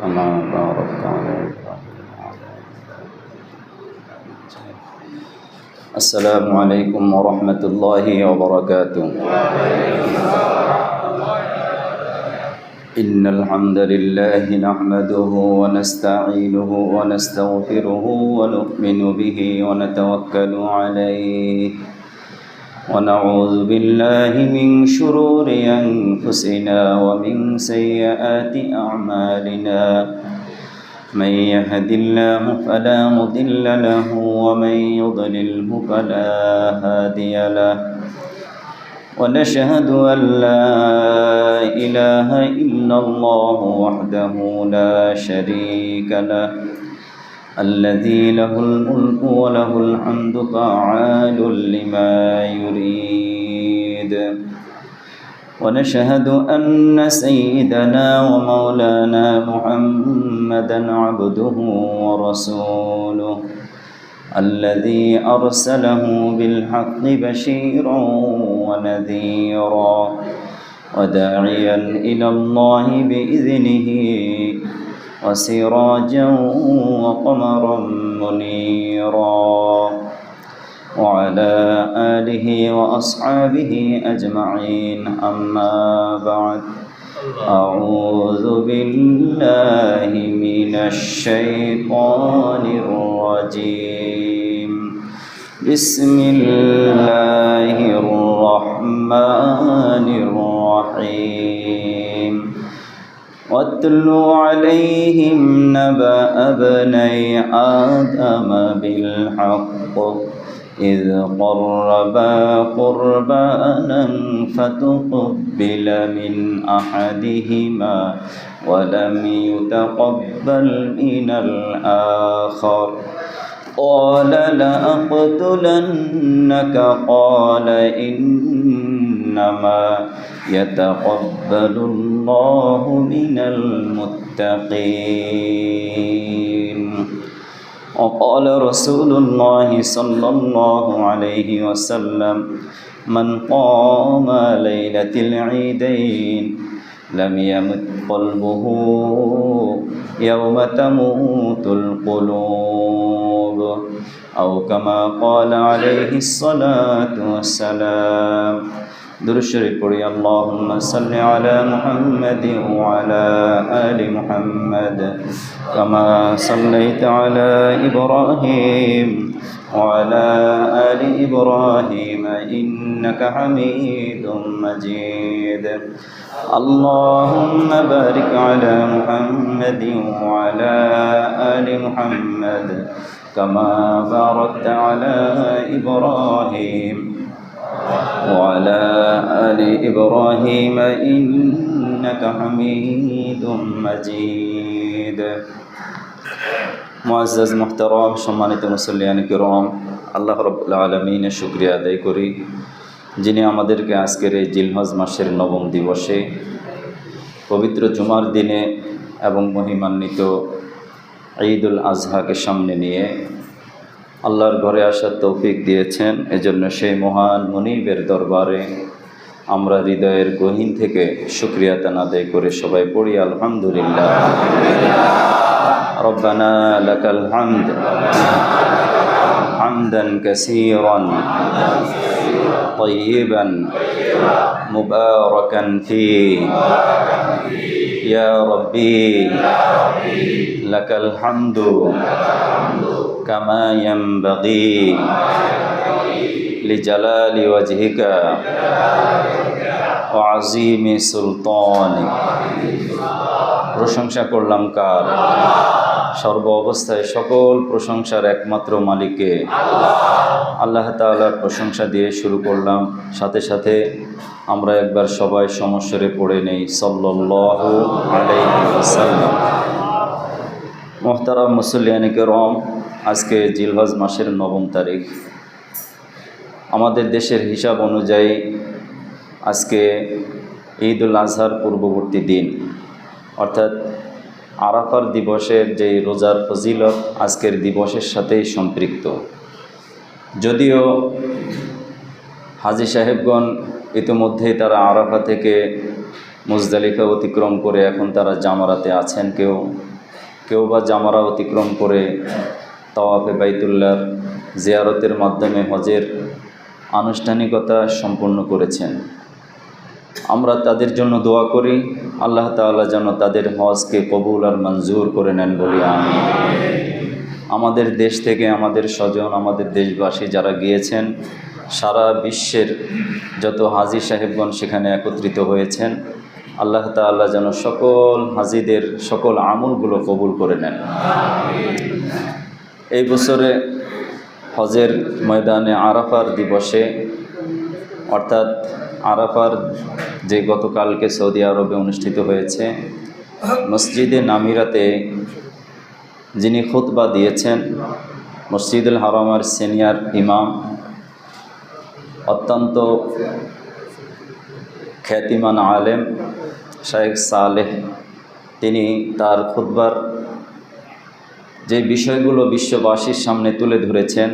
كما باركت على إبراهيم. السلام عليكم ورحمة الله وبركاته. إن الحمد لله نحمده ونستعينه ونستغفره ونؤمن به ونتوكل عليه ونعوذ بالله من شرور أنفسنا ومن سيئات أعمالنا. من يهد الله فلا مضل له ومن يضلله فلا هادي له. ونشهد أن لا إله إلا الله وحده لا شريك له الذي له الملك وله الحمد فعال لما يريد. ونشهد أن سيدنا ومولانا محمدا عبده ورسوله الذي أرسله بالحق بشيرا ونذيرا وداعيا إلى الله بإذنه وسراجا وقمرا منيرا وعلى آله وأصحابه أجمعين. أما بعد، أعوذ بالله من الشيطان الرجيم. بسم الله الرحمن الرحيم. واتل عليهم نبأ ابني آدم بالحق إذ قربا قربانا فتقبل من أحدهما ولم يتقبل من الآخر قال لأقتلنك قال إنما يتقبل الله من المتقين. وقال رسول الله صلى الله عليه وسلم: من قام ليلة العيدين لم يمت قلبه يوم تموت القلوب، أو كما قال عليه الصلاة والسلام. درود شريف পড়ি। اللهم صل على محمد وعلى آل محمد كما صليت على إبراهيم وعلى آل إبراهيم إنك حميد مجيد. اللهم بارك على محمد وعلى آل محمد كما باركت على إبراهيم وعلى آل إبراهيم إنك حميد مجيد. মুআজ্জাজ মুহতারাম, সম্মানিত মুসল্লিয়ান কিরাম, আল্লাহ রাব্বুল আলামিনের শুকরিয়া আদায় করি যিনি আমাদেরকে আজকের এই জিলহজ মাসের নবম দিবসে পবিত্র জুমার দিনে এবং মহিমান্বিত ঈদুল আজহাকে সামনে নিয়ে আল্লাহর ঘরে আসার তৌফিক দিয়েছেন। এজন্য সেই মহান মুনিবের দরবারে আমরা হৃদয়ের গহীন থেকে শুকরিয়া আদায় করে সবাই পড়ি আলহামদুলিল্লাহ। রব্বানা লাকাল হামদ হামদান কাসীরান طيبا مباركا فيه يا ربي لك الحمد كما ينبغي لجلال وجهك وعظيم سلطانك। প্রশংসা করলাম কার? সর্ব অবস্থায় সকল প্রশংসার একমাত্র মালিককে আল্লাহ তাআলার প্রশংসা দিয়ে শুরু করলাম। সাথে সাথে আমরা একবার সবাই সমস্বরে পড়ে নেই সাল্লাল্লাহু আলাইহি ওয়াসাল্লাম। মুহতারাম মুসল্লিয়ান কিরাম, আজকে জিলহজ মাসের নবম তারিখ। আমাদের দেশের হিসাব অনুযায়ী আজকে ঈদুল আজহার পূর্ববর্তী দিন, অর্থাৎ আরাফার দিবসের যে রোজার ফজিলত আজকের দিবসের সাথেই সম্পৃক্ত। যদিও হাজী সাহেবগণ ইতিমধ্যেই তারা আরাফা থেকে মুজদালিফা অতিক্রম করে এখন তারা জামারাতে আছেন, কেউ কেউ বা জামারা অতিক্রম করে তাওয়াফে বাইতুল্লাহর জিয়ারতের মাধ্যমে হজের আনুষ্ঠানিকতা সম্পন্ন করেছেন। আমরা তাদের জন্য দোয়া করি, আল্লাহ তাআলা যেন তাদের হজকে কবুল আর মঞ্জুর করে নেন বলি আমিন। আমাদের দেশ থেকে আমাদের স্বজন, আমাদের দেশবাসী যারা গিয়েছেন, সারা বিশ্বের যত হাজী সাহেবগণ সেখানে একত্রিত হয়েছেন, আল্লাহ তাআলা যেন সকল হাজীদের সকল আমলগুলো কবুল করে নেন। এই বছরে হজের ময়দানে আরাফার দিবসে, অর্থাৎ আরাফার যে গতকালকে সৌদি আরবে অনুষ্ঠিত হয়েছে, মসজিদে নামিরাতে যিনি খুতবা দিয়েছেন মসজিদুল হারামের সিনিয়র ইমাম, অত্যন্ত খ্যাতিমান আলেম শাইখ সালেহ, তিনি তার খুতবার যে বিষয়গুলো বিশ্ববাসীর সামনে তুলে ধরেছেন,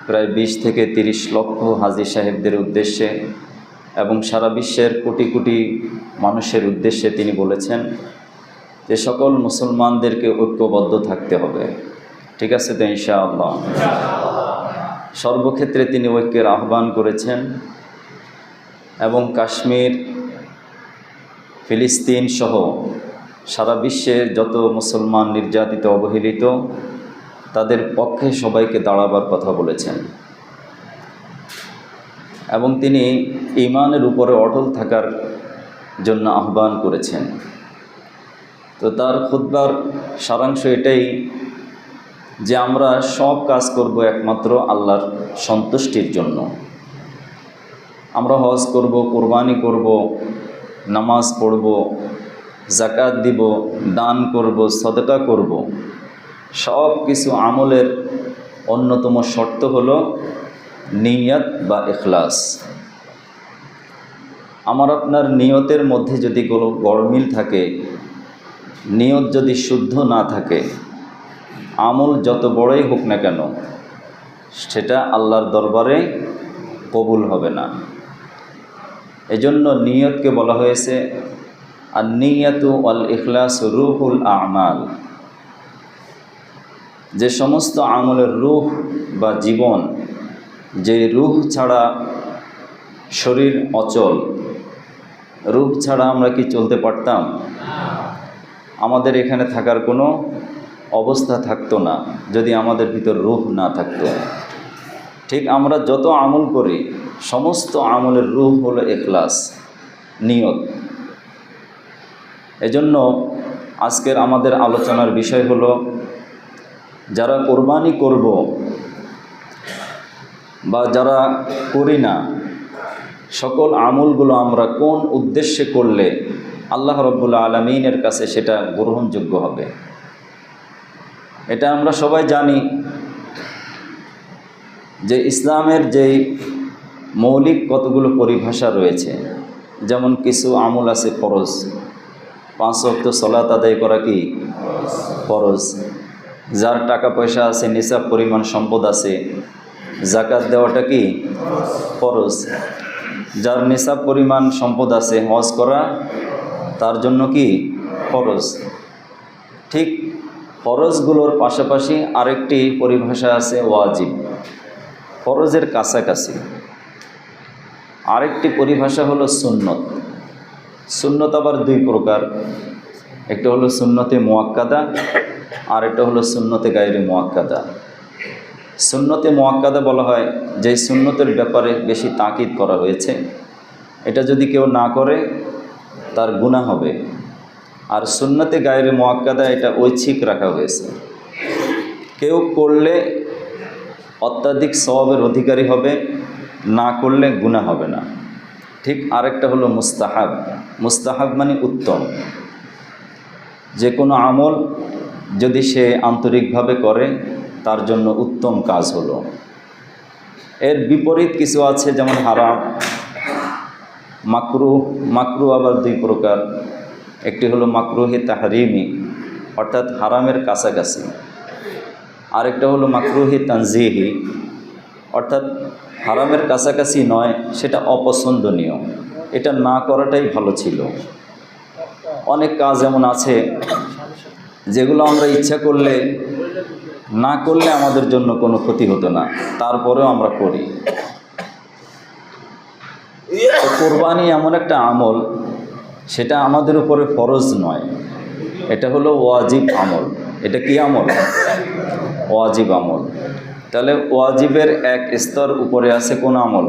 প্রায় 20 থেকে 30 লক্ষ হাজী সাহেবদের উদ্দেশ্যে এবং সারা বিশ্বের কোটি কোটি মানুষের উদ্দেশ্যে তিনি বলেছেন যে সকল মুসলমানদেরকে ঐক্যবদ্ধ থাকতে হবে। ঠিক আছে তো ইনশাআল্লাহ? সর্বক্ষেত্রে তিনি ঐক্যের আহ্বান করেছেন এবং কাশ্মীর, ফিলিস্তিন সহ সারা বিশ্বে যত মুসলমান নির্যাতিত, অবহেলিত, তাদের পক্ষে সবাইকে দাঁড়াবার কথা বলেছেন এবং তিনি ঈমানের উপরে অটল থাকার জন্য আহ্বান করেছেন। তো তার খুতবার সারাংশ এটাই যে আমরা সব কাজ করব একমাত্র আল্লাহর সন্তুষ্টির জন্য। আমরা হজ করব, কোরবানি করব, নামাজ পড়ব, যাকাত দিব, দান করব, সদকা করব। সব কিছু আমলের অন্যতম শর্ত হলো নিয়ত বা ইখলাস। আমার আপনার নিয়তের মধ্যে যদি কোনো গড়মিল থাকে, নিয়ত যদি শুদ্ধ না থাকে, আমল যত বড়ই হোক না কেন সেটা আল্লাহর দরবারে কবুল হবে না। এজন্য নিয়তকে বলা হয়েছে আর নিয়াতু ওয়াল ইখলাস রুহুল আমাল। যে সমস্ত আমলের রূহ বা জীবন, যে রূহ ছাড়া শরীর অচল, রূহ ছাড়া আমরা কি চলতে পারতাম? আমাদের এখানে থাকার কোনো অবস্থা থাকতো না যদি আমাদের ভিতর রূহ না থাকতো। ঠিক আমরা যত আমল করি সমস্ত আমলের রূহ হলো ইখলাস, নিয়ত। এজন্য আজকের আমাদের আলোচনার বিষয় হলো যারা কোরবানি করব বা যারা করি না, সকল আমলগুলো আমরা কোন উদ্দেশ্যে করলে আল্লাহ রাব্বুল আলামিনের কাছে সেটা গ্রহণযোগ্য হবে। এটা আমরা সবাই জানি যে ইসলামের যেই মৌলিক কতগুলো পরিভাষা রয়েছে, যেমন কিছু আমল আছে ফরজ, 5 ওয়াক্ত সালাত আদায় করা কি ফরজ। যার টাকা পয়সা আছে, নিসাব পরিমাণ সম্পদ আছে, যাকাত দেওয়াটা কি ফরজ। যার নিসাব পরিমাণ সম্পদ আছে, হজ করা তার জন্য কি ফরজ। ঠিক ফরজগুলোর পাশাপাশি আরেকটি পরিভাষা আছে ওয়াজিব, ফরজের কাছাকাছি। আরেকটি পরিভাষা হলো সুন্নত। সুন্নত আবার 2 প্রকার, একটা হলো সুন্নতে মুআক্কাদা আর একটা হলো সুন্নতে গায়রে মুআক্কাদা। সুন্নতে মুআক্কাদা বলা হয় যে সুন্নতের ব্যাপারে বেশি তাকিদ করা হয়েছে, এটা যদি কেউ না করে তার গুনাহ হবে। আর সুন্নতে গায়রে মুআক্কাদা এটা ঐচ্ছিক রাখা হয়েছে, কেউ করলে অত্যাধিক সওয়াবের অধিকারী হবে, না করলে গুনাহ হবে না। ঠিক আরেকটা হলো মুস্তাহাব। মুস্তাহাব মানে উত্তম। যে কোনো আমল যদি সে আন্তরিকভাবে করে তার জন্য উত্তম কাজ হলো। এর বিপরীত কিছু আছে, যেমন হারাম, মাকরুহ। মাকরুহ আবার 2 প্রকার, একটি হলো মাকরুহে তাহরিমি অর্থাৎ হারামের কাছাকাছি, আরেকটা হলো মাকরুহে তানজিহি অর্থাৎ হারামের কাছাকাছি নয়, সেটা অপছন্দনীয়, এটা না করাটাই ভালো ছিল। অনেক কাজ এমন আছে যেগুলো আমরা ইচ্ছা করলে না করলে আমাদের জন্য কোনো ক্ষতি হতো না, তারপরেও আমরা করি। তো কোরবানি এমন একটা আমল, সেটা আমাদের উপরে ফরজ নয়, এটা হলো ওয়াজিব আমল। এটা কি আমল? ওয়াজিব আমল। তাহলে ওয়াজিবের এক স্তর উপরে আছে কোন আমল?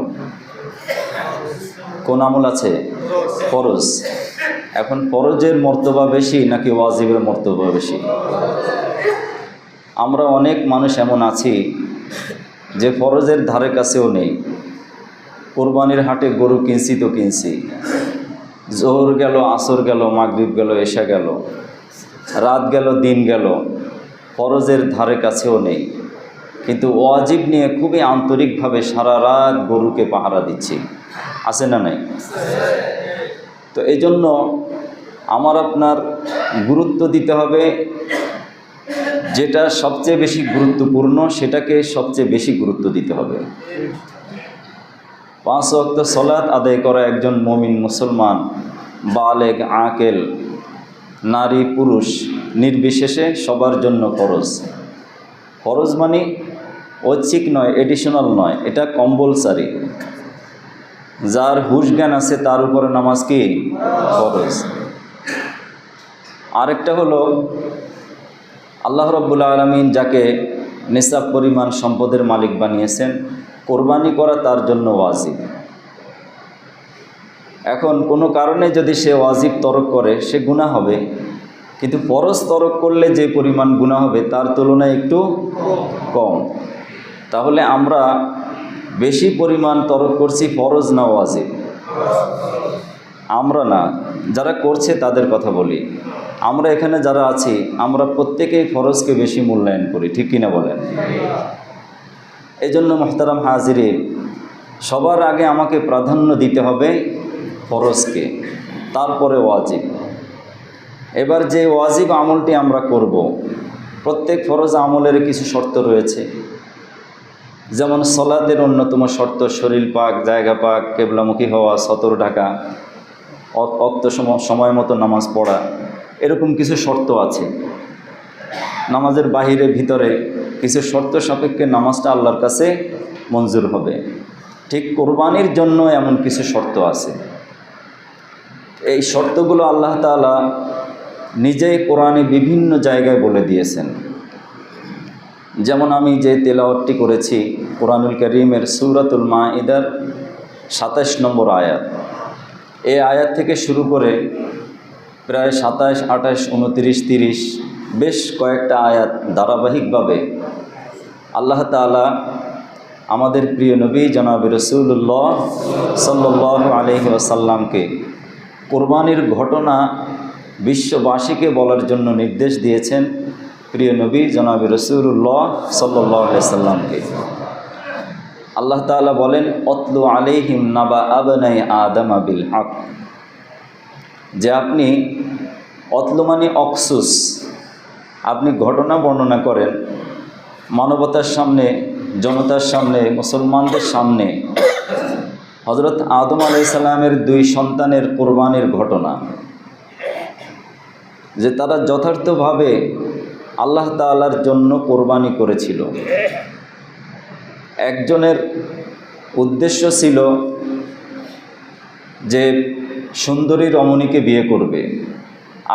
কোন আমল আছে? ফরজ। এখন ফরজের মর্তবা বেশি নাকি ওয়াজিবের মর্তবা বেশি? আমরা অনেক মানুষ এমন আছি যে ফরজের ধারে কাছেও নেই। কোরবানির হাটে গরু কিনছি তো কিনছি, জোহর গেল, আসর গেল, মাগরিব গেল, এশা গেল, রাত গেল, দিন গেল, ফরজের ধারে কাছেও নেই। কিন্তু ওয়াজিব নিয়ে খুবই আন্তরিকভাবে সারা রাত গরুকে পাহারা দিচ্ছি, আছে না নাই? তো এই জন্য আমার আপনার গুরুত্ব দিতে হবে, যেটা সবচেয়ে বেশি গুরুত্বপূর্ণ সেটাকে সবচেয়ে বেশি গুরুত্ব দিতে হবে। 5 ওয়াক্ত সালাত আদায় করা একজন মুমিন মুসলমান, বালেগ, আকেল, নারী পুরুষ নির্বিশেষে সবার জন্য ফরজ। ফরজ মানে ঐচ্ছিক নয়, এডিশনাল নয়, এটা কম্পালসারি। যার হুশ জ্ঞান আছে তার উপরে নামাজ কি ফরজ। আরেকটা হলো আল্লাহ রাব্বুল আলামিন যাকে নিসাব পরিমাণ সম্পদের মালিক বানিয়েছেন, কোরবানি করা তার জন্য ওয়াজিব। এখন কোনো কারণে যদি সে ওয়াজিব তরক করে সে গুনাহ হবে, কিন্তু ফরজ তরক করলে যে পরিমাণ গুনাহ হবে তার তুলনায় একটু কম। তাহলে আমরা বেশি পরিমাণ তরক করছি ফরজ না ওয়াজিব? আমরা না, যারা করছে তাদের কথা বলি। আমরা এখানে যারা আছি আমরা প্রত্যেকেই ফরজকে বেশি মূল্যায়ন করি, ঠিক কিনা বলেন? এই জন্য মুহতারাম হাজিরিন, সবার আগে আমাকে প্রাধান্য দিতে হবে ফরজকে, তারপরে ওয়াজিব। এবার যে ওয়াজিব আমলটি আমরা করব, প্রত্যেক ফরজ আমলের কিছু শর্ত রয়েছে। যেমন সলাতের অন্যতম শর্ত শরীর পাক, জায়গা পাক, কেবলামুখী হওয়া, সতর ঢাকা, সময় মতো নামাজ পড়া, এরকম কিছু শর্ত আছে। নামাজের বাহিরে ভিতরে কিছু শর্ত সাপেক্ষে নামাজটা আল্লাহর কাছে মঞ্জুর হবে। ঠিক কোরবানির জন্য এমন কিছু শর্ত আছে। এই শর্তগুলো আল্লাহ তাআলা নিজেই কোরআনে বিভিন্ন জায়গায় বলে দিয়েছেন। যেমন আমি যে তেলাওয়াতটি করেছি কোরআনুল কারীমের সূরাতুল মাঈদার 27 নম্বর আয়াত, এই আয়াত থেকে শুরু করে প্রায় 27, 28, 29, 30 বেশ কয়েকটা আয়াত ধারাবাহিকভাবে আল্লাহ তাআলা আমাদের প্রিয় নবী জনাব রাসূলুল্লাহ সাল্লাল্লাহু আলাইহি ওয়াসাল্লামকে কোরবানির ঘটনা বিশ্ববাসীকে বলার জন্য নির্দেশ দিয়েছেন। প্রিয় নবী জনাব রাসূলুল্লাহ সাল্লাল্লাহু আলাইহি ওয়াসাল্লামকে আল্লাহ তাআলা বলেন, অতলু আলাইহিম নাবা আবনাই আদম বিল হক, যে আপনি অতলু মানে অকসুস, আপনি ঘটনা বর্ণনা করেন মানবতার সামনে, জনতার সামনে, মুসলমানদের সামনে হযরত আদম আলাইহিস সালামের 2 সন্তানের কোরবানির ঘটনা, যে তারা যথার্থভাবে আল্লাহ তাআলার জন্য কোরবানি করেছিল। একজনের উদ্দেশ্য ছিল যে সুন্দরী রমণীকে বিয়ে করবে,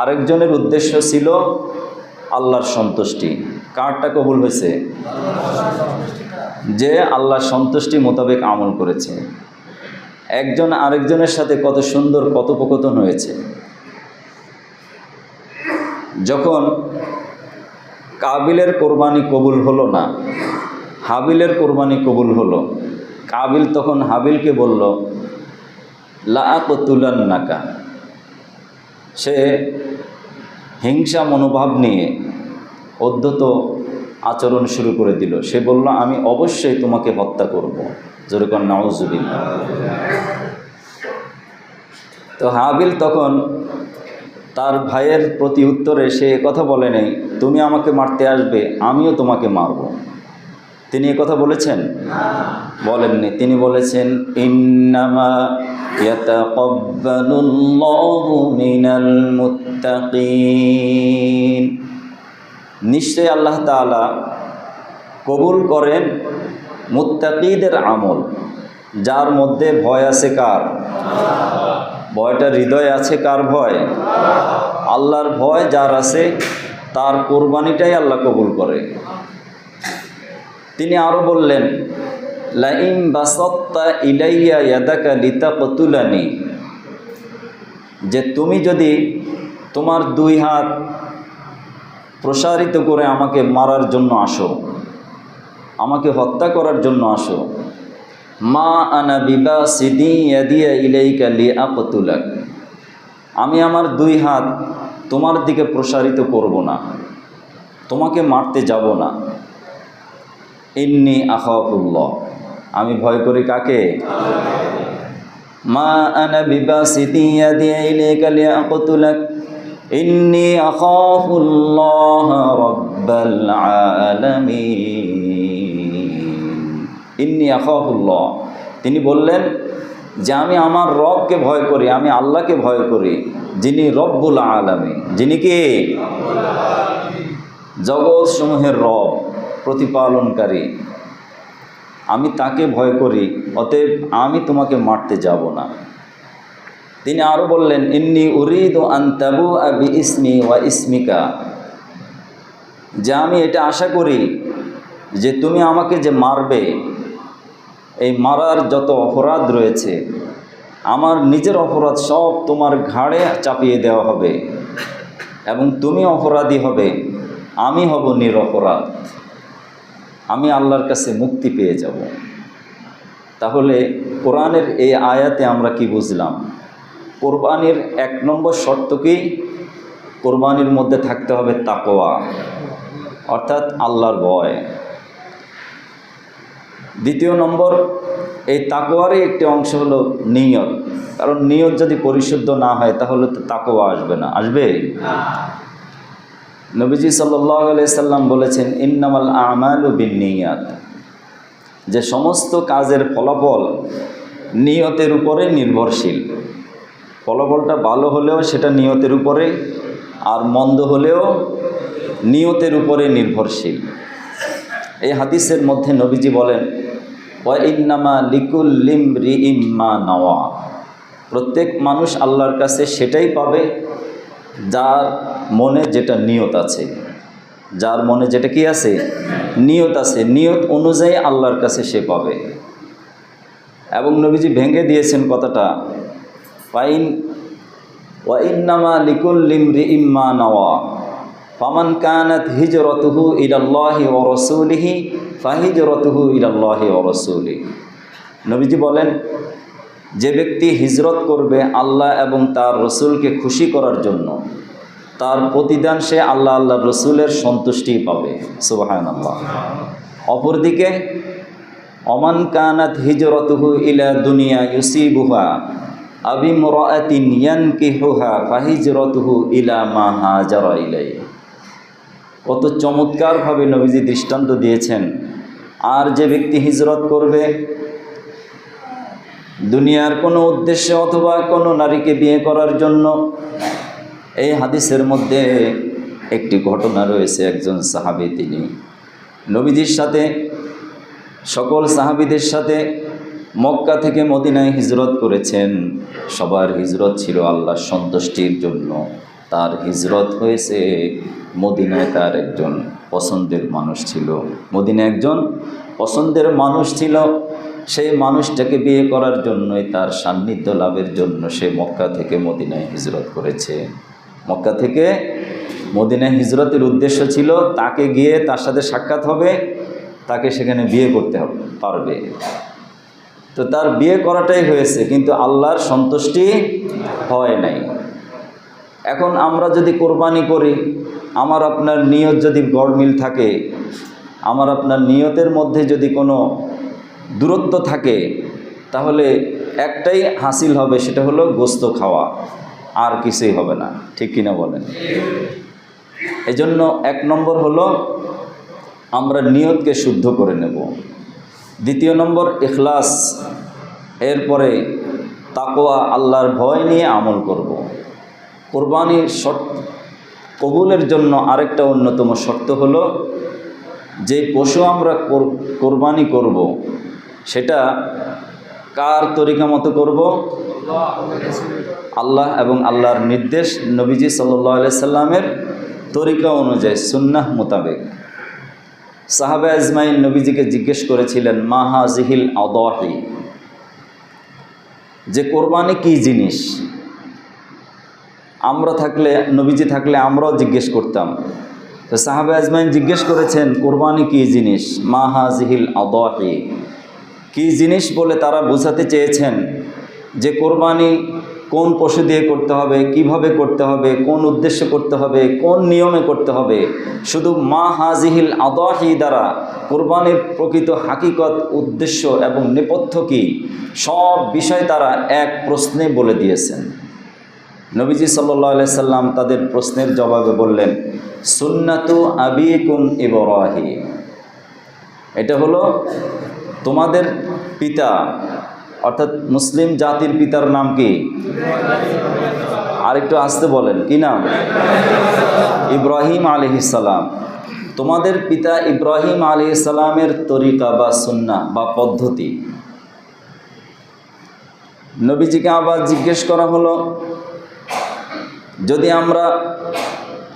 আরেকজনের উদ্দেশ্য ছিল আল্লাহর সন্তুষ্টি। কারটা কবুল হয়েছে? যে আল্লাহর সন্তুষ্টি মোতাবেক আমল করেছে। একজন আরেকজনের সাথে কত সুন্দর কথোপকথন হয়েছে। যখন কাবিলের কোরবানি কবুল হলো না, হাবিলের কোরবানি কবুল হলো, কাবিল তখন হাবিলকে বলল লা আকতুলান্নাকা। সে হিংসা মনোভাব নিয়ে অদ্যত আচরণ শুরু করে দিল। সে বলল, আমি অবশ্যই তোমাকে হত্যা করব। জোরে কর নাউজুবিল্লাহ। তো হাবিল তখন তার ভাইয়ের প্রতি উত্তরে সে কথা বলে নেই, তুমি আমাকে মারতে আসবে, আমিও তোমাকে মারব। তিনি কথা বলেছেন? বলেননি। তিনি বলেছেন, ইন্নামা ইয়াতাকাব্বালুল্লাহু মিনাল মুত্তাকিন, নিশ্চয়ই আল্লাহ তাআলা কবুল করেন মুত্তাকিদের আমল, যার মধ্যে ভয় আছে। কার ভয়টা হৃদয়ে আছে? কার ভয়? আল্লাহর ভয় যার আছে তার কোরবানিটাই আল্লাহ কবুল করে। তিনি আরও বললেন, লাইন বাসাত্তা ইলাইয়া ইয়াদাকা লিতাকতুলানি, যে তুমি যদি তোমার দুই হাত প্রসারিত করে আমাকে মারার জন্য আসো, আমাকে হত্যা করার জন্য আসো, মা আনা বিবাসিদি ইয়াদিয়া ইলাইকা লিআকতুলাক, আমি আমার দুই হাত তোমার দিকে প্রসারিত করব না, তোমাকে মারতে যাব না। ইন্নী আখাফুল্লাহ, আমি ভয় করি কাকে? মা আনা বিবাসিদি ইয়াদিয়া ইলাইকা লিআকতুলাক ইন্নী আখাফুল্লাহ রাব্বাল আলামিন। ইন্নী আখাফুল্লাহ, তিনি বললেন যে আমি আমার রবকে ভয় করি, আমি আল্লাহকে ভয় করি, যিনি রব্বুল আলামিন, যিনি কি? জগৎ সমূহের রব, প্রতিপালনকারী, আমি তাকে ভয় করি, অতএব আমি তোমাকে মারতে যাব না। তিনি আরও বললেন, ইন্নী উরিদু আন তাবুআ বিইসমি ওয়া ইসমিকা, যে আমি এটা আশা করি যে তুমি আমাকে যে মারবে, এই মারার যত অপরাধ রয়েছে, আমার নিজের অপরাধ সব তোমার ঘাড়ে চাপিয়ে দেওয়া হবে এবং তুমি অপরাধী হবে, আমি হব নিরপরাধ, আমি আল্লাহর কাছে মুক্তি পেয়ে যাব। তাহলে কোরআনের এই আয়াতে আমরা কি বুঝলাম? কোরবানির 1 নম্বর শর্তকেই কোরবানির মধ্যে থাকতে হবে তাকওয়া, অর্থাৎ আল্লাহর ভয়। 2 নম্বর, এই তাকওয়ারই একটি অংশ হলো নিয়ত, কারণ নিয়ত যদি পরিশুদ্ধ না হয় তাহলে তো তাকওয়া আসবে না। আসবে? নবীজি সাল্লাল্লাহু আলাইহি সাল্লাম বলেছেন, ইন্নামাল আমালু বিন্নিয়াত, যে সমস্ত কাজের ফলাফল নিয়তের উপরে নির্ভরশীল। ফলাফলটা ভালো হলেও সেটা নিয়তের উপরে, আর মন্দ হলেও নিয়তের উপরে নির্ভরশীল। এই হাদিসের মধ্যে নবীজি বলেন, ওয়া ইন্নামা লিকুল্লি ইমরিইম মা নাওয়া, প্রত্যেক মানুষ আল্লাহর কাছে সেটাই পাবে যার মনে যেটা নিয়ত আছে, যার মনে যেটা কি আছে? নিয়ত আছে। নিয়ত অনুযায়ী আল্লাহর কাছে সে পাবে। এবং নবীজি ভেঙে দিয়েছেন কথাটা, ওয়া ইন্নামা লিকুল্লি ইমরিইম মা নাওয়া ফামান কানাত হিজরতুহু ইলাল্লাহি ওয়া রাসূলিহি ফাহিজরতুহু ইলাল্লাহি ওয়া রাসূলিহি। নবীজি বলেন, যে ব্যক্তি হিজরত করবে আল্লাহ এবং তার রসুলকে খুশি করার জন্য, তার প্রতিদান সে আল্লাহ আল্লাহর রসুলের সন্তুষ্টি পাবে। সুবহানাল্লাহ। অপরদিকে ওমান কানাত হিজরতুহু ইলা দুনিয়া ইউসিবুহা আবিমরাআতিন ইয়ানকিহুহা ফাহিজরতুহু ইলা মা হাজারা ইলাইহি। কত চমৎকারভাবে নবীজি দৃষ্টান্ত দিয়েছেন। আর যে ব্যক্তি হিজরত করবে দুনিয়ার কোনো উদ্দেশ্যে অথবা কোনো নারীকে বিয়ে করার জন্য, এই হাদিসের মধ্যে একটি ঘটনা রয়েছে। একজন সাহাবী, তিনি নবীজির সাথে, সকল সাহাবীদের সাথে মক্কা থেকে মদিনায় হিজরত করেছেন। সবার হিজরত ছিল আল্লাহর সন্তুষ্টির জন্য। তার হিজরত হয়েছে মদিনায়, তার একজন পছন্দের মানুষ ছিল, মদিনায় একজন পছন্দের মানুষ ছিল। সেই মানুষটাকে বিয়ে করার জন্যই, তার সান্নিধ্য লাভের জন্য সে মক্কা থেকে মদিনায় হিজরত করেছে। মক্কা থেকে মদিনায় হিজরতের উদ্দেশ্য ছিল তাকে গিয়ে তার সাথে সাক্ষাৎ হবে, তাকে সেখানে বিয়ে করতে পারবে। তো তার বিয়ে করাটাই হয়েছে, কিন্তু আল্লাহর সন্তুষ্টি হয় নাই। এখন আমরা যদি কোরবানি করি, আমার আপনার নিয়ত যদি গড়মিল থাকে, আমার আপনার নিয়তের মধ্যে যদি কোনো দূরত্ব থাকে, তাহলে একটাই হাসিল হবে, সেটা হলো গোস্ত খাওয়া, আর কিছুই হবে না। ঠিক কিনা বলেন? এজন্য 1 নম্বর হলো আমরা নিয়তকে শুদ্ধ করে নেব। 2 নম্বর ইখলাস, এরপরে তাকওয়া, আল্লাহর ভয় নিয়ে আমল করব। কবুলের জন্য আরেকটা অন্যতম শর্ত হলো যে পশু আমরা কোরবানি করব সেটা কার তরিকা মতো করব? আল্লাহ এবং আল্লাহর নির্দেশ, নবীজি সাল্লাল্লাহু আলাইহি সাল্লামের তরিকা অনুযায়ী, সুন্নাহ মোতাবেক। সাহাবা আজমাইন নবীজিকে জিজ্ঞেস করেছিলেন, মা হাযিহিল আদাহি, যে কোরবানি কি জিনিস? আমরা থাকলে, নবীজি থাকলে আমরাও জিজ্ঞেস করতাম। তো সাহাবা আজমাইন জিজ্ঞেস করেছেন, কোরবানি কি জিনিস? মা হাযিহিল আদাহি, কি জিনিস বলে তারা বোঝাতে চেয়েছেন যে কোরবানি কোন পশু দিয়ে করতে হবে, কিভাবে করতে হবে, কোন উদ্দেশ্যে করতে হবে, কোন নিয়মে করতে হবে। শুধু মা হাযিহিল আদাহি দ্বারা কোরবানির প্রকৃত হাকিকত, উদ্দেশ্য এবং নেপথ্য কি, সব বিষয় তারা এক প্রশ্নে বলে দিয়েছেন। নবীজি সাল্লাল্লাহু আলাইহি সাল্লাম তাদের প্রশ্নের জবাবে বললেন, সুন্নাতু আবিকুম ইব্রাহিম, এটা হলো তোমাদের পিতা, অর্থাৎ মুসলিম জাতির পিতার নাম কি? আরেকটু আসতে বলেন, কি নাম? ইব্রাহিম আলাইহিস সালাম। তোমাদের পিতা ইব্রাহিম আলাইহিস সালামের তরিকা বা সুন্নাহ বা পদ্ধতি। নবীজিকে আবার জিজ্ঞেস করা হলো, যদি আমরা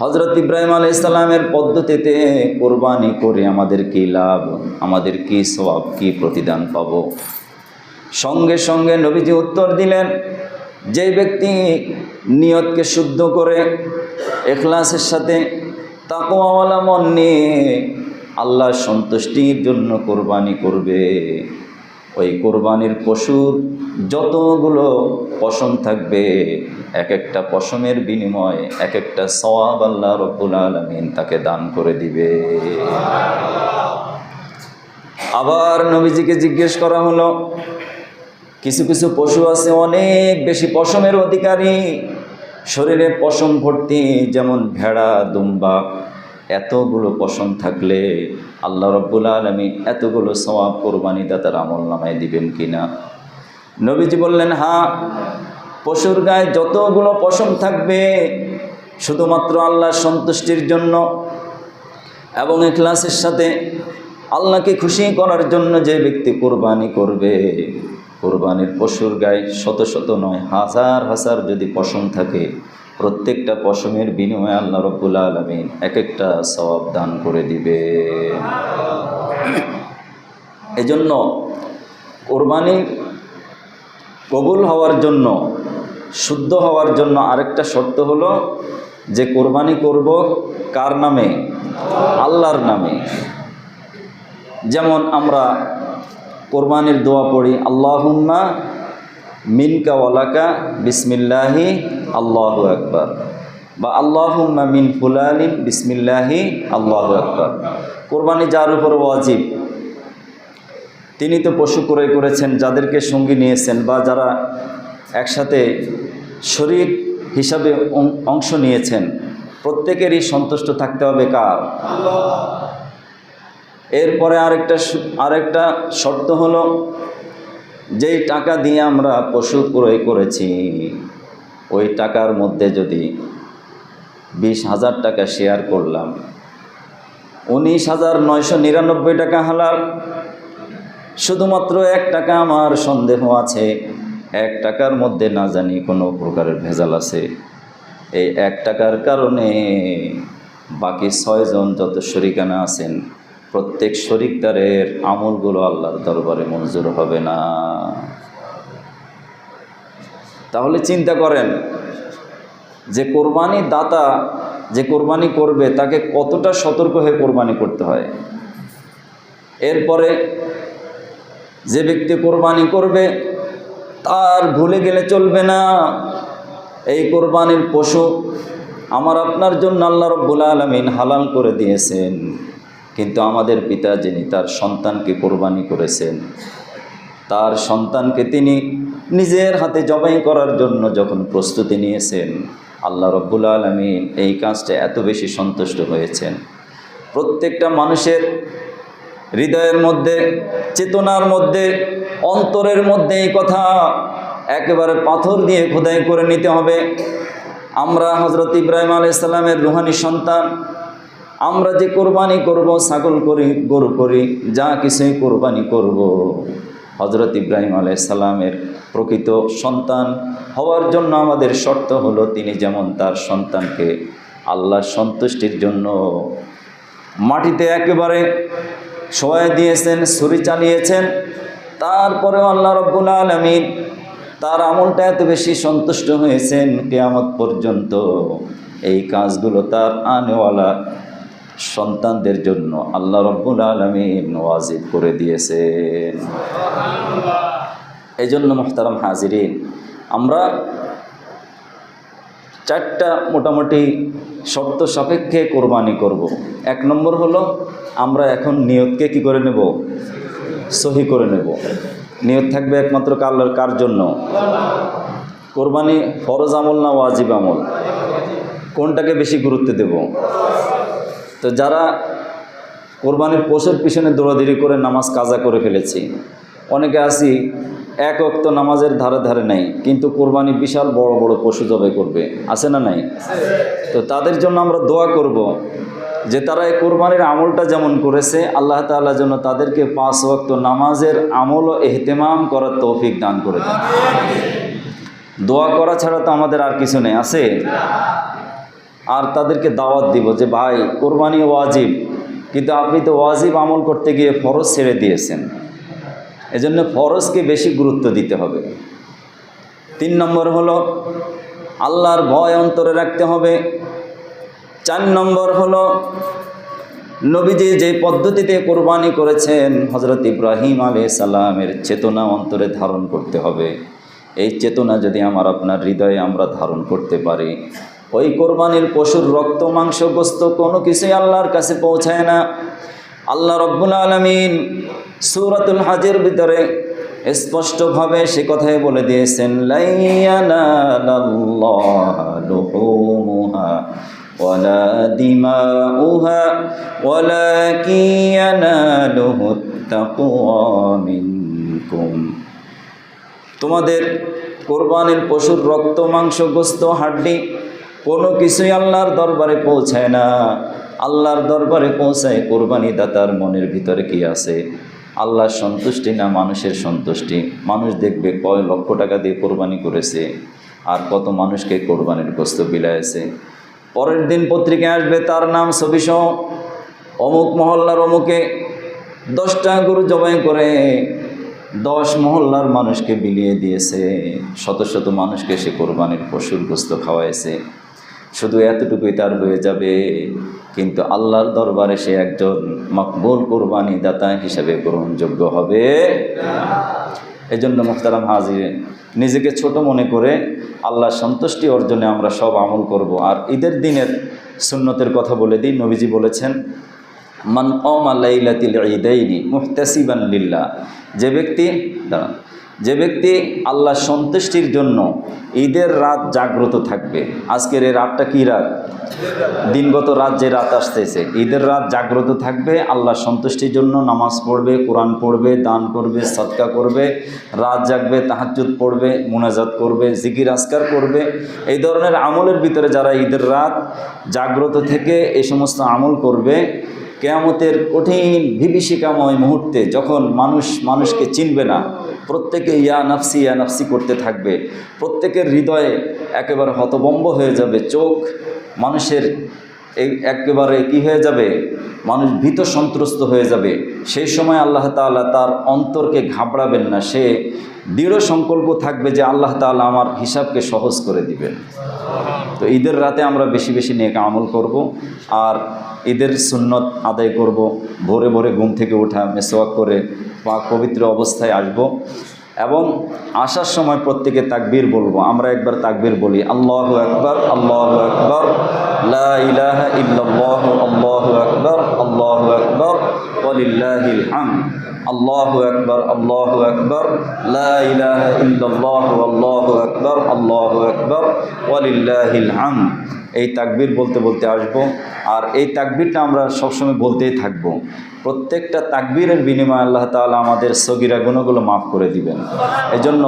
হযরত ইব্রাহিম আলাইহিস সালামের পদ্ধতিতে কোরবানি করে আমাদের কি লাভ, আমাদের কি সওয়াব, কি প্রতিদান পাব? সঙ্গে সঙ্গে নবীজি উত্তর দিলেন, যে ব্যক্তি নিয়তকে শুদ্ধ করে ইখলাসের সাথে তাকওয়াওয়ালা মন নিয়ে আল্লাহর সন্তুষ্টির জন্য কোরবানি করবে, ওই কোরবানির পশুর যতগুলো পশম থাকবে, এক একটা পশমের বিনিময়ে এক একটা সওয়াব আল্লাহ রাব্বুল আলামিন তাকে দান করে দিবে। আবার নবীজিকে জিজ্ঞেস করা হলো, কিছু কিছু পশু আছে অনেক বেশি পশমের অধিকারী, শরীরে পশম ভর্তি, যেমন ভেড়া, দুম্বা, এতগুলো পশম থাকলে আল্লাহ রাব্বুল আলামিন এতগুলো সওয়াব কোরবানিটা তার আমলনামায় দিবেন কিনা? নবীজি বললেন, হ্যাঁ, পশুর গায়ে যতগুলো পশম থাকবে শুধুমাত্র আল্লাহর সন্তুষ্টির জন্য এবং ইখলাসের সাথে আল্লাহকে খুশি করার জন্য যে ব্যক্তি কোরবানি করবে, কোরবানির পশুর গায়ে শত শত নয়, হাজার হাজার যদি পশম থাকে, প্রত্যেকটা পশমের বিনিময়ে আল্লাহ রাব্বুল আলামিন এক একটা সওয়াব দান করে দিবে। এজন্য কোরবানি কবুল হওয়ার জন্য, শুদ্ধ হওয়ার জন্য আরেকটা শর্ত হলো যে কোরবানি করব কার নামে? আল্লাহর নামে। যেমন আমরা কোরবানির দোয়া পড়ি, আল্লাহুম্মা মিনকা ওয়ালাকা বিসমিল্লাহি আল্লাহু আকবার, বা আল্লাহুম্মা মিন ফুলানিন বিসমিল্লাহি আল্লাহু আকবার। কোরবানি যার উপর ওয়াজিব, তিনি তো পশু ক্রয় করেছেন, যাদেরকে সঙ্গী নিয়েছেন বা যারা একসাথে শরীক হিসাবে অংশ নিয়েছেন, প্রত্যেকেরই সন্তুষ্ট থাকতে হবে কার? আল্লাহ। এরপরে আরেকটা শর্ত হলো, যেই টাকা দিয়ে আমরা পশু ক্রয় করেছি ওই টাকার মধ্যে যদি 20,000 টাকা শেয়ার করলাম, 19,999 টাকা হালাল, শুধুমাত্র 1 টাকা আমার সন্দেহ আছে, 1 টাকার মধ্যে না জানি কোনো প্রকারের ভেজাল আছে, এই 1 টাকার কারণে বাকি 6 জন যত শরিকানা আছেন প্রত্যেক শরিকদারের আমলগুলো আল্লাহর দরবারে মঞ্জুর হবে না। তাহলে চিন্তা করেন যে কোরবানি দাতা যে কোরবানি করবে তাকে কতটা সতর্ক হয়ে কোরবানি করতে হয়। এরপরে যে ব্যক্তি কোরবানি করবে তার ভুলে গেলে চলবে না, এই কোরবানির পশু আমার আপনার জন্য আল্লাহ রাব্বুল আলামিন হালাল করে দিয়েছেন, কিন্তু আমাদের পিতা যিনি তার সন্তানকে কোরবানি করেছেন, তার সন্তানকে তিনি নিজের হাতে জবাই করার জন্য যখন প্রস্তুতি নিয়েছেন, আল্লাহ রাব্বুল আলামিন এই কাজটা এত বেশি সন্তুষ্ট হয়েছেন। প্রত্যেকটা মানুষের হৃদয়ের মধ্যে, চেতনার মধ্যে, অন্তরের মধ্যে এই কথা একেবারে পাথর দিয়ে খোদাই করে নিতে হবে। আমরা হযরত ইব্রাহিম আলাইহিস সালামের রূহানি সন্তান। আমরা যে কোরবানি করব, ছাগল করি, গরু করি, যা কিছুই কোরবানি করব, হযরত ইব্রাহিম আলাইহিস সালামের প্রকৃত সন্তান হওয়ার জন্য আমাদের শর্ত হলো তিনি যেমন তার সন্তানকে আল্লাহর সন্তুষ্টির জন্য মাটিতে একেবারে শোয়াই দিয়েছেন, ছুরি চালিয়েছেন, তারপরেও আল্লাহ রাব্বুল আলামিন তার আমলটা এত বেশি সন্তুষ্ট হয়েছেন কিয়ামত পর্যন্ত এই কাজগুলো তার আনেওয়ালা সন্তানদের জন্য আল্লাহ রাব্বুল আলামিন ওয়াজিব করে দিয়েছেন। এই জন্য মুহতারাম হাজিরিন, আমরা চারটা মোটামুটি শর্ত সাপেক্ষে কোরবানি করব। এক নম্বর হলো আমরা এখন নিয়তকে কি করে নেব? সহি করে নেব। নিয়ত থাকবে একমাত্র আল্লাহর কার জন্য? কোরবানি ফরজ আমল না ওয়াজিব আমল? কোনটাকে বেশি গুরুত্ব দেব? তো যারা কোরবানির পশুর পিছনে দৌড়াদৌড়ি করে নামাজ কাজা করে ফেলেছি, অনেকে আছি এক ওয়াক্ত নামাজের ধারে ধারে নাই, কিন্তু কোরবানি বিশাল বড় বড় পশু জবাই করবে, আছে না নাই? তো তাদের জন্য আমরা দোয়া করব যে তারা এই কোরবানির আমলটা যেমন করেছে, আল্লাহ তাআলা যেন তাদেরকে 5 ওয়াক্ত নামাজের আমল ও ইহতিমাম করার তৌফিক দান করে দেন। দোয়া করা ছাড়া তো আমাদের আর কিছু নেই, আছে? আর তাদেরকে দাওয়াত দিব যে ভাই, কোরবানি ওয়াজিব, কিন্তু আপনি তো ওয়াজিব আমল করতে গিয়ে ফরজ ছেড়ে দিয়েছেন, এজন্য ফরজকে বেশি গুরুত্ব দিতে হবে। 3 নম্বর হলো আল্লাহর ভয় অন্তরে রাখতে হবে। 4 নম্বর হলো নবীজি যে পদ্ধতিতে কোরবানি করেছেন হযরত ইব্রাহিম আলাইহিস সালামের চেতনা অন্তরে ধারণ করতে হবে। এই চেতনা যদি আমার আপনার হৃদয়ে আমরা ধারণ করতে পারি, ওই কোরবানির পশুর রক্ত মাংস গোস্ত কোনো কিছুই আল্লাহর কাছে পৌঁছায় না। আল্লাহ রাব্বুল আলামিন সূরাতুল হজের ভিতরে স্পষ্টভাবে সে কথাই বলে দিয়েছেন, লা ইয়ানালাল্লাহু লুহুমুহা ওয়ালা দিমাউহা ওয়ালাকিন ইয়ানালুহুত তাকওয়া মিনকুম। তোমাদের কোরবানির পশুর রক্ত মাংস গোস্ত হাড্ডি কোনো কিছুই আল্লাহর দরবারে পৌঁছায় না। আল্লাহর দরবারে পৌঁছায় কোরবানি দাতার মনের ভিতরে কি আছে? আল্লাহর সন্তুষ্টি না মানুষের সন্তুষ্টি? মানুষ দেখবে কয় লক্ষ টাকা দিয়ে কোরবানি করেছে আর কত মানুষকে কোরবানির গোস্ত বিলাইছে। পরের দিন পত্রিকায় আসবে তার নাম ছবিসহ, অমুক মহল্লার অমুকে 10টা গরু জবাই করে 10 মহল্লার মানুষকে বিলিয়ে দিয়েছে, শত শত মানুষকে সে কোরবানির পশুর গোস্ত খাওয়াইছে। শুধু এতটুকুই তার হয়ে যাবে, কিন্তু আল্লাহর দরবারে সে একজন মকবুল কোরবানি দাতা হিসেবে গ্রহণযোগ্য হবে। এজন্য মুহতারাম হাজির, নিজেকে ছোট মনে করে আল্লাহর সন্তুষ্টি অর্জনে আমরা সব আমল করব। আর ঈদের দিনের সুন্নতের কথা বলে দিই। নবীজি বলেছেন, মান কামা লাইলাতিল ঈদাইনি মুহতাসিবান লিল্লাহ, যে ব্যক্তি আল্লাহর সন্তুষ্টির জন্য ঈদের রাত জাগ্রত থাকবে। আজকের এই রাতটা কি রাত? দিনগত রাত, যে রাত আসতেছে, ঈদের রাত জাগ্রত থাকবে, আল্লাহর সন্তুষ্টির জন্য নামাজ পড়বে, কোরআন পড়বে, দান করবে, সদকা করবে, রাত জাগবে, তাহাজ্জুদ পড়বে, মুনাজাত করবে, জিকির আজকার করবে। এই ধরনের আমলের ভিতরে যারা ঈদের রাত জাগ্রত থেকে এই সমস্ত আমল করবে, কিয়ামতের কঠিন বিভীষিকাময় মুহূর্তে যখন মানুষকে চিনবে না, প্রত্যেকে ইয়া নাফসি করতে থাকবে, প্রত্যেকের হৃদয়ে একেবারে হতভম্ব হয়ে যাবে, চোখ মানুষের একেবারে কি হয়ে যাবে, মানুষ ভীত সন্ত্রস্ত হয়ে যাবে। সেই সময় আল্লাহ তাআলা তার অন্তরকে ঘাবড়াবেন না, সে দৃঢ় সংকল্প থাকবে যে আল্লাহ তাআলা আমার হিসাবকে সহজ করে দিবেন। তো ঈদের রাতে আমরা বেশি বেশি নেক আমল করব, আর ঈদের সুন্নত আদায় করব। ভোরে ভোরে ঘুম থেকে ওঠা, মেসওয়াক করে পাক পবিত্র অবস্থায় আসব, এবং আসার সময় প্রত্যেকে তাকবীর বলবো। আমরা একবার তাকবীর বলি, আল্লাহু আকবার, আল্লাহু আকবার, লা ইলাহা ইল্লাল্লাহ, আল্লাহু আকবার, আল্লাহু আকবার, ওয়ালিল্লাহিল হামদ, আল্লাহু আকবার, আল্লাহু আকবার, লা ইলাহা ইল্লাল্লাহ, আল্লাহু আকবার, আল্লাহু আকবার, ওয়ালিল্লাহিল হামদ। এই তাকবীর বলতে বলতে আসবো, আর এই তাকবীরটা আমরা সবসময় বলতেই থাকবো। প্রত্যেকটা তাকবীরের বিনিময়ে আল্লাহ তাআলা আমাদের সগীরা গুনাহগুলো মাফ করে দিবেন। এজন্য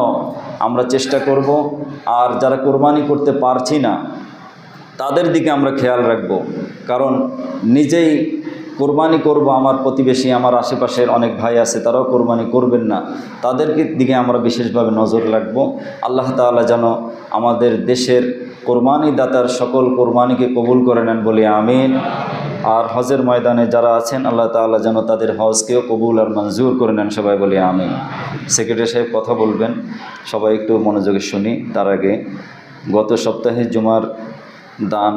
আমরা চেষ্টা করব। আর যারা কোরবানি করতে পারছি না, তাদের দিকে আমরা খেয়াল রাখব। কারণ নিজেই কোরবানি করব, আমার প্রতিবেশী, আমার আশেপাশের অনেক ভাই আছে, তারাও কোরবানি করবেন না, তাদের দিকে আমরা বিশেষভাবে নজর রাখব। আল্লাহ তাআলা যেন আমাদের দেশের কোরবানি দাতার সকল কোরবানিকে কবুল করে নেন বলি আমিন। আর হজের ময়দানে যারা আছেন আল্লাহ তাআলা যেন তাদের হজকেও কবুল আর মঞ্জুর করে নেন, সবাই বলি আমিন। সেক্রেটারি সাহেব কথা বলবেন, সবাই একটু মনোযোগে শুনি। তার আগে গত সপ্তাহে জুমার দান